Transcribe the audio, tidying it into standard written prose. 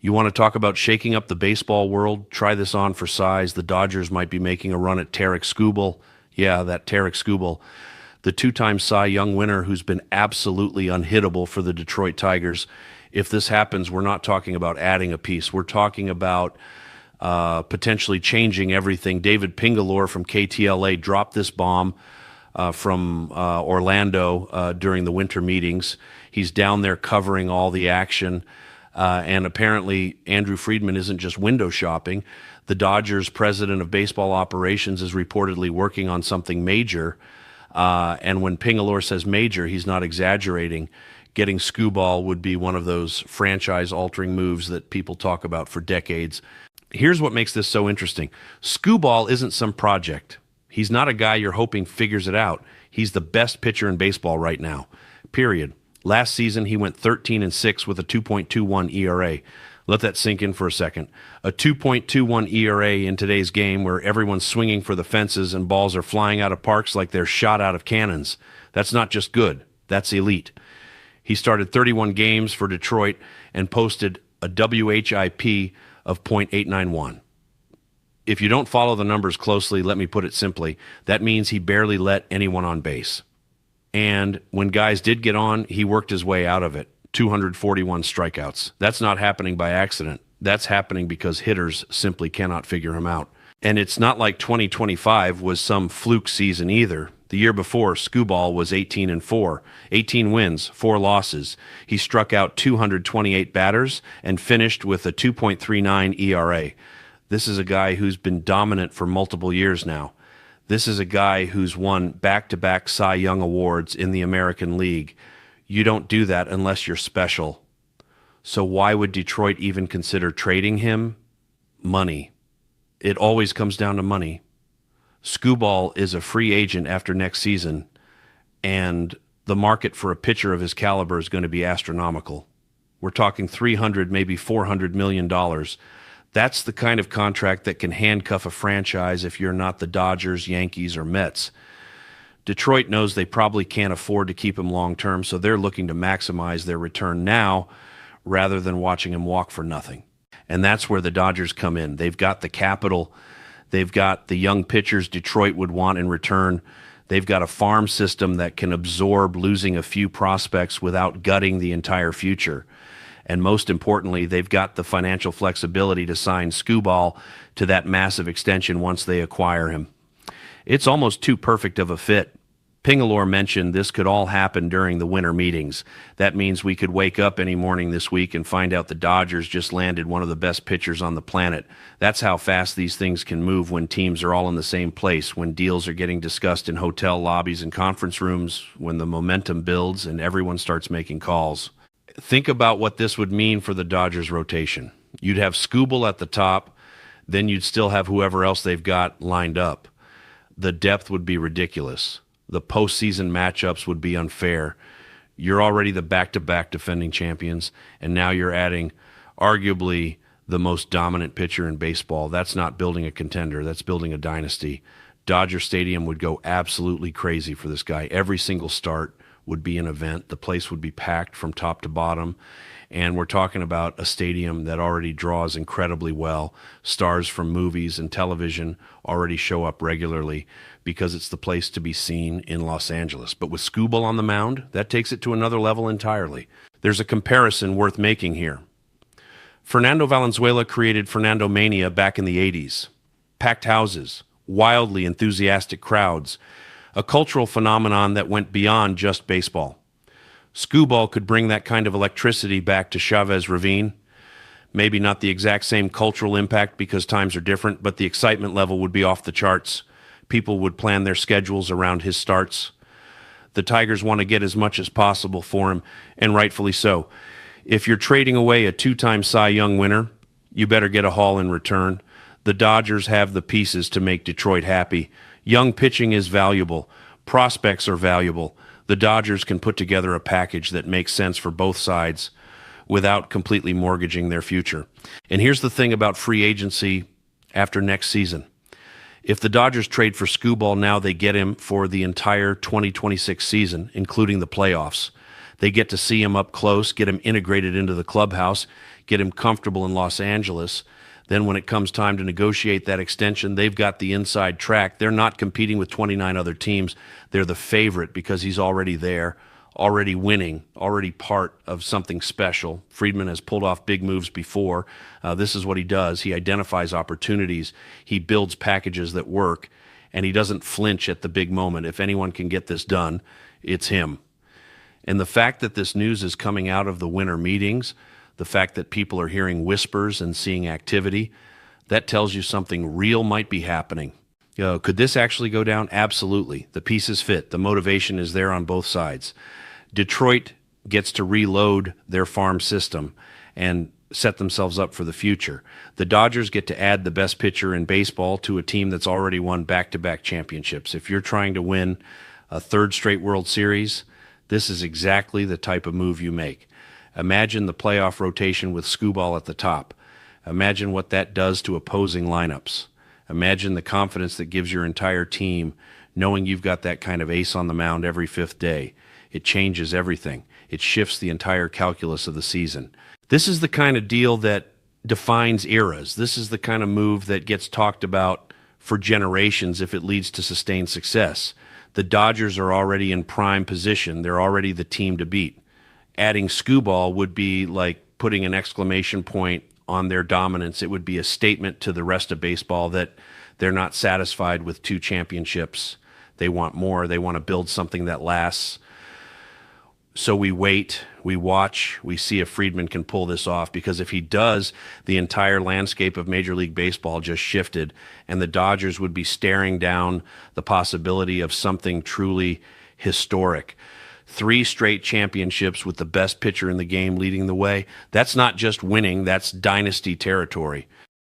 You want to talk about shaking up the baseball world? Try this on for size. The Dodgers might be making a run at Tarik Skubal. Yeah, that Tarik Skubal, the two-time Cy Young winner who's been absolutely unhittable for the Detroit Tigers. If this happens, we're not talking about adding a piece. We're talking about potentially changing everything. David Pingalore from KTLA dropped this bomb from Orlando during the winter meetings. He's down there covering all the action. And apparently, Andrew Friedman isn't just window shopping. The Dodgers president of baseball operations is reportedly working on something major. And when Pingalore says major, he's not exaggerating. Getting Skubal would be one of those franchise-altering moves that people talk about for decades. Here's what makes this so interesting. Skubal isn't some project. He's not a guy you're hoping figures it out. He's the best pitcher in baseball right now, period. Last season, he went 13-6 with a 2.21 ERA. Let that sink in for a second. A 2.21 ERA in today's game where everyone's swinging for the fences and balls are flying out of parks like they're shot out of cannons. That's not just good. That's elite. He started 31 games for Detroit and posted a WHIP of .891. If you don't follow the numbers closely, let me put it simply, that means he barely let anyone on base. And when guys did get on, he worked his way out of it. 241 strikeouts. That's not happening by accident. That's happening because hitters simply cannot figure him out. And it's not like 2025 was some fluke season either. The year before, Skubal was 18-4, 18 wins, 4 losses. He struck out 228 batters and finished with a 2.39 ERA. This is a guy who's been dominant for multiple years now. This is a guy who's won back-to-back Cy Young awards in the American League. You don't do that unless you're special. So why would Detroit even consider trading him? Money. It always comes down to money. Skubal is a free agent after next season, and the market for a pitcher of his caliber is going to be astronomical. We're talking $300, maybe $400 million. That's the kind of contract that can handcuff a franchise if you're not the Dodgers, Yankees, or Mets. Detroit knows they probably can't afford to keep him long-term, so they're looking to maximize their return now rather than watching him walk for nothing. And that's where the Dodgers come in. They've got the capital. They've got the young pitchers Detroit would want in return. They've got a farm system that can absorb losing a few prospects without gutting the entire future. And most importantly, they've got the financial flexibility to sign Skubal to that massive extension once they acquire him. It's almost too perfect of a fit. Pingalore mentioned this could all happen during the winter meetings. That means we could wake up any morning this week and find out the Dodgers just landed one of the best pitchers on the planet. That's how fast these things can move when teams are all in the same place, when deals are getting discussed in hotel lobbies and conference rooms, when the momentum builds and everyone starts making calls. Think about what this would mean for the Dodgers rotation. You'd have Skubal at the top, then you'd still have whoever else they've got lined up. The depth would be ridiculous. The postseason matchups would be unfair. You're already the back-to-back defending champions, and now you're adding arguably the most dominant pitcher in baseball. That's not building a contender. That's building a dynasty. Dodger Stadium would go absolutely crazy for this guy. Every single start would be an event. The place would be packed from top to bottom. And we're talking about a stadium that already draws incredibly well. Stars from movies and television already show up regularly because it's the place to be seen in Los Angeles. But with Skubal on the mound, that takes it to another level entirely. There's a comparison worth making here. Fernando Valenzuela created Fernando Mania back in the 80s. Packed houses, wildly enthusiastic crowds, a cultural phenomenon that went beyond just baseball. Skubal could bring that kind of electricity back to Chavez Ravine. Maybe not the exact same cultural impact because times are different, but the excitement level would be off the charts. People would plan their schedules around his starts. The Tigers want to get as much as possible for him, and rightfully so. If you're trading away a two-time Cy Young winner, you better get a haul in return. The Dodgers have the pieces to make Detroit happy. Young pitching is valuable. Prospects are valuable. The Dodgers can put together a package that makes sense for both sides without completely mortgaging their future. And here's the thing about free agency after next season. If the Dodgers trade for Skubal now, they get him for the entire 2026 season, including the playoffs. They get to see him up close, get him integrated into the clubhouse, get him comfortable in Los Angeles. Then when it comes time to negotiate that extension, they've got the inside track. They're not competing with 29 other teams. They're the favorite because he's already there, already winning, already part of something special. Friedman has pulled off big moves before. This is what he does. He identifies opportunities. He builds packages that work, and he doesn't flinch at the big moment. If anyone can get this done, it's him. And the fact that this news is coming out of the winter meetings, the fact that people are hearing whispers and seeing activity, that tells you something real might be happening. Could this actually go down? Absolutely. The pieces fit. The motivation is there on both sides. Detroit gets to reload their farm system and set themselves up for the future. The Dodgers get to add the best pitcher in baseball to a team that's already won back-to-back championships. If you're trying to win a third straight World Series, this is exactly the type of move you make. Imagine the playoff rotation with Skubal at the top. Imagine what that does to opposing lineups. Imagine the confidence that gives your entire team knowing you've got that kind of ace on the mound every fifth day. It changes everything. It shifts the entire calculus of the season. This is the kind of deal that defines eras. This is the kind of move that gets talked about for generations if it leads to sustained success. The Dodgers are already in prime position. They're already the team to beat. Adding Skubal would be like putting an exclamation point on their dominance. It would be a statement to the rest of baseball that they're not satisfied with 2 championships. They want more. They want to build something that lasts. So we wait, we watch, we see if Friedman can pull this off, because if he does, the entire landscape of Major League Baseball just shifted, and the Dodgers would be staring down the possibility of something truly historic. 3 straight championships with the best pitcher in the game leading the way. That's not just winning, that's dynasty territory.